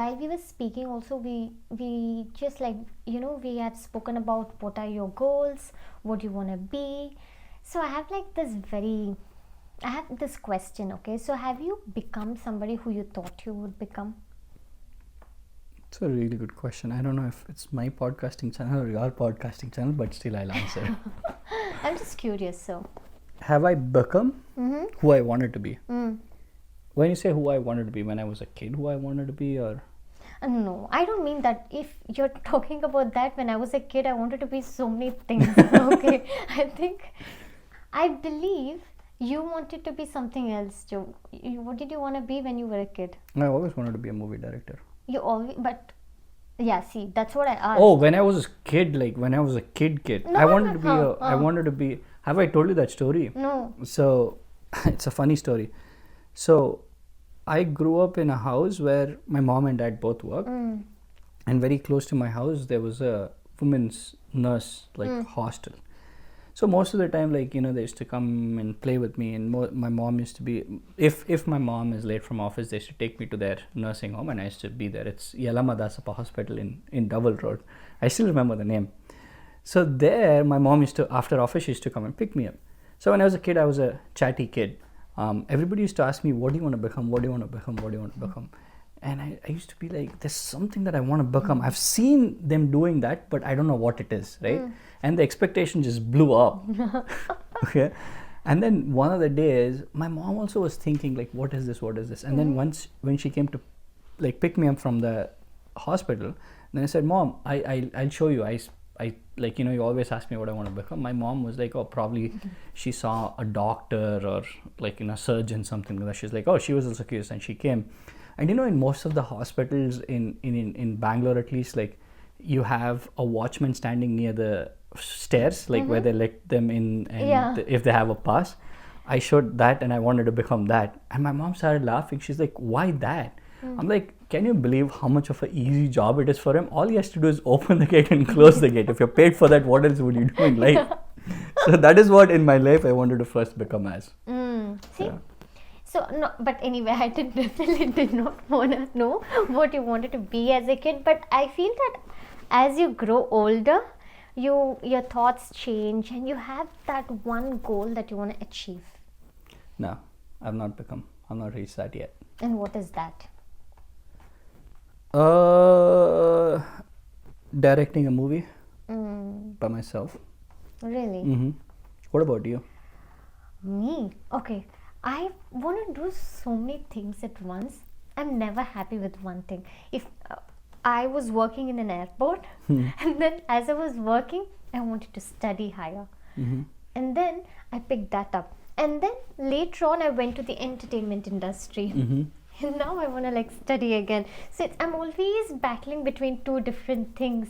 while we were speaking also, we just like, we had spoken about what are your goals, what you want to be. So I have this question. Okay, so have you become somebody who you thought you would become? It's a really good question. I don't know if it's my podcasting channel or your podcasting channel, but still I'll answer. I'm just curious. So Have I become who I wanted to be? mm. When you say who I wanted to be, when I was a kid, who I wanted to be, or No, I don't mean that. If you're talking about that, when I was a kid, I wanted to be so many things. Okay, I believe you wanted to be something else, Joe. What did you want to be when you were a kid? I always wanted to be a movie director. You always, but yeah, see, that's what I asked. Oh, when I was a kid, like when I was a kid, No, I wanted to be huh, I wanted to be. Have I told you that story? No. So, it's a funny story. So, I grew up in a house where my mom and dad both worked, and very close to my house there was a women's nurse hostel. So most of the time, they used to come and play with me, and my mom used to be, if my mom is late from office, they used to take me to their nursing home, and I used to be there. It's Yalamadasappa Hospital in Double Road. I still remember the name. So there, my mom used to, after office, she used to come and pick me up. So when I was a kid, I was a chatty kid. Everybody used to ask me, what do you want to become? What do you want to become? What do you want to become? And I used to be like, there's something that I want to become. I've seen them doing that, but I don't know what it is, right? And the expectation just blew up. Okay. And then one of the days, my mom also was thinking, like, what is this? What is this? And then when she came to pick me up from the hospital, then I said, Mom, I'll show you. I you always ask me what I want to become. My mom was like, oh, probably she saw a doctor or a surgeon, something like that. She's like, oh, she was also curious, and she came. And in most of the hospitals in Bangalore, at least, you have a watchman standing near the stairs, where they let them in, and if they have a pass. I showed that, and I wanted to become that. And my mom started laughing. She's like, why that? I'm like, can you believe how much of an easy job it is for him? All he has to do is open the gate and close the gate. If you're paid for that, what else would you do in life? So that is what in my life I wanted to first become as. See? Yeah. So, no, but anyway, I definitely did not want to know what you wanted to be as a kid. But I feel that as you grow older, your thoughts change, and you have that one goal that you want to achieve. No, I've not reached that yet. And what is that? Directing a movie by myself. Really? What about you? Me? Okay. I want to do so many things at once. I'm never happy with one thing. If I was working in an airport, and then as I was working, I wanted to study higher. And then I picked that up. And then later on, I went to the entertainment industry. And now I want to study again. So I'm always battling between two different things.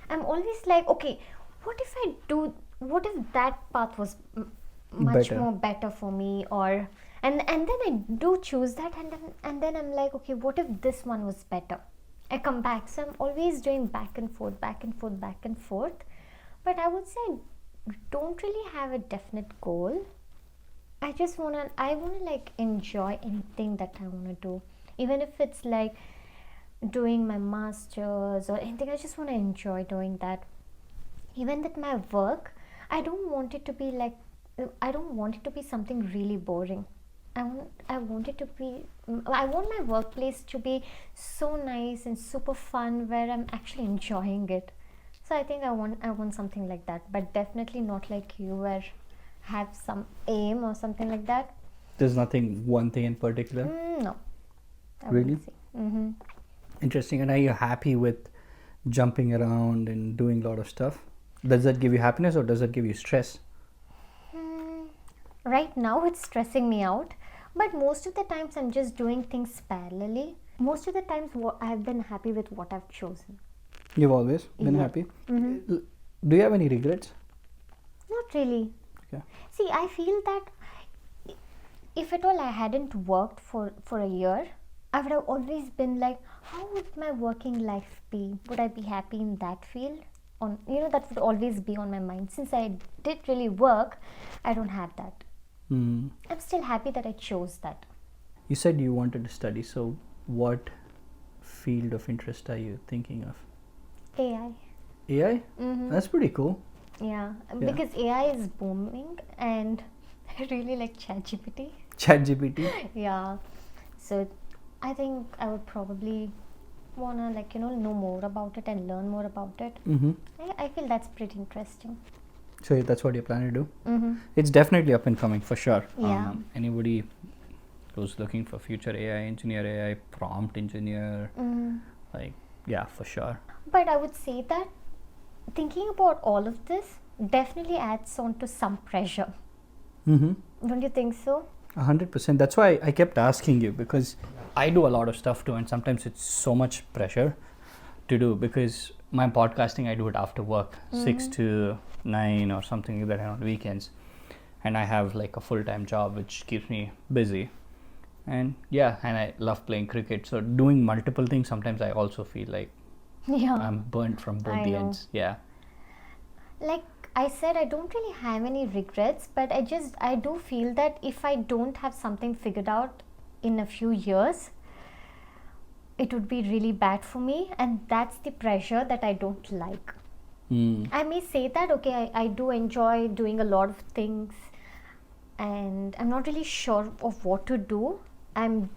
I'm always like, okay, what if that path was much more better for me, and then I do choose that, and then I'm like, okay, what if this one was better? I come back. So I'm always doing back and forth. But I would say I don't really have a definite goal. I want to enjoy anything that I want to do, even if it's doing my masters or anything. I just want to enjoy doing that. Even with my work, I don't want it to be something really boring. I want my workplace to be so nice and super fun, where I'm actually enjoying it. So I think I want something like that, but definitely not like you, where have some aim or something like that. There's one thing in particular? No. Really? Interesting. And are you happy with jumping around and doing a lot of stuff? Does that give you happiness, or does that give you stress? Right now it's stressing me out, but most of the times I'm just doing things parallelly. Most of the times I've been happy with what I've chosen. You've always been happy? Do you have any regrets? Not really. Okay. See, I feel that if at all I hadn't worked for a year, I would have always been like, how would my working life be? Would I be happy in that field? That would always be on my mind. Since I did really work, I don't have that. I'm still happy that I chose that. You said you wanted to study, so what field of interest are you thinking of? AI. AI? Mm-hmm. That's pretty cool. Yeah, Yeah. because AI is booming and I really like ChatGPT. ChatGPT. Yeah, so I think I would probably wanna know more about it and learn more about it. Mm-hmm. I feel that's pretty interesting. So that's what you're planning to do? Mm-hmm. It's definitely up and coming for sure. Yeah. Anybody who's looking for future AI engineer, AI prompt engineer, Mm. like, yeah, for sure. But I would say that thinking about all of this definitely adds on to some pressure. Mm-hmm. Don't you think so? 100%. That's why I kept asking you, because I do a lot of stuff too, and sometimes it's so much pressure to do, because my podcasting I do it after work, 6 to 9 or something like that on weekends, and I have like a full-time job which keeps me busy, and I love playing cricket. So doing multiple things, sometimes I also feel like Yeah. I'm burnt from both I the know. ends. Yeah. Like I said, I don't really have any regrets, but I do feel that if I don't have something figured out in a few years, it would be really bad for me, and that's the pressure that I don't like. Mm. I may say that, okay, I do enjoy doing a lot of things, and I'm not really sure of what to do. I'm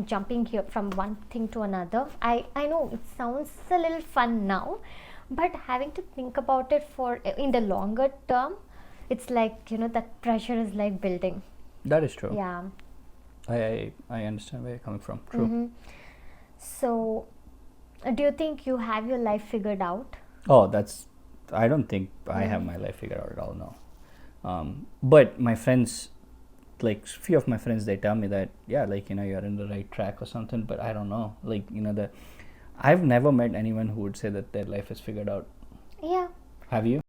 jumping here from one thing to another. I know it sounds a little fun now, but having to think about it for in the longer term, it's like, that pressure is like building. That is true. Yeah. I understand where you're coming from. True. Mm-hmm. So, do you think you have your life figured out? Oh, I don't think I have my life figured out at all, no. But my friends, like few of my friends, they tell me that, yeah, like, you're in the right track or something, but I don't know. Like, I've never met anyone who would say that their life is figured out. Yeah. Have you?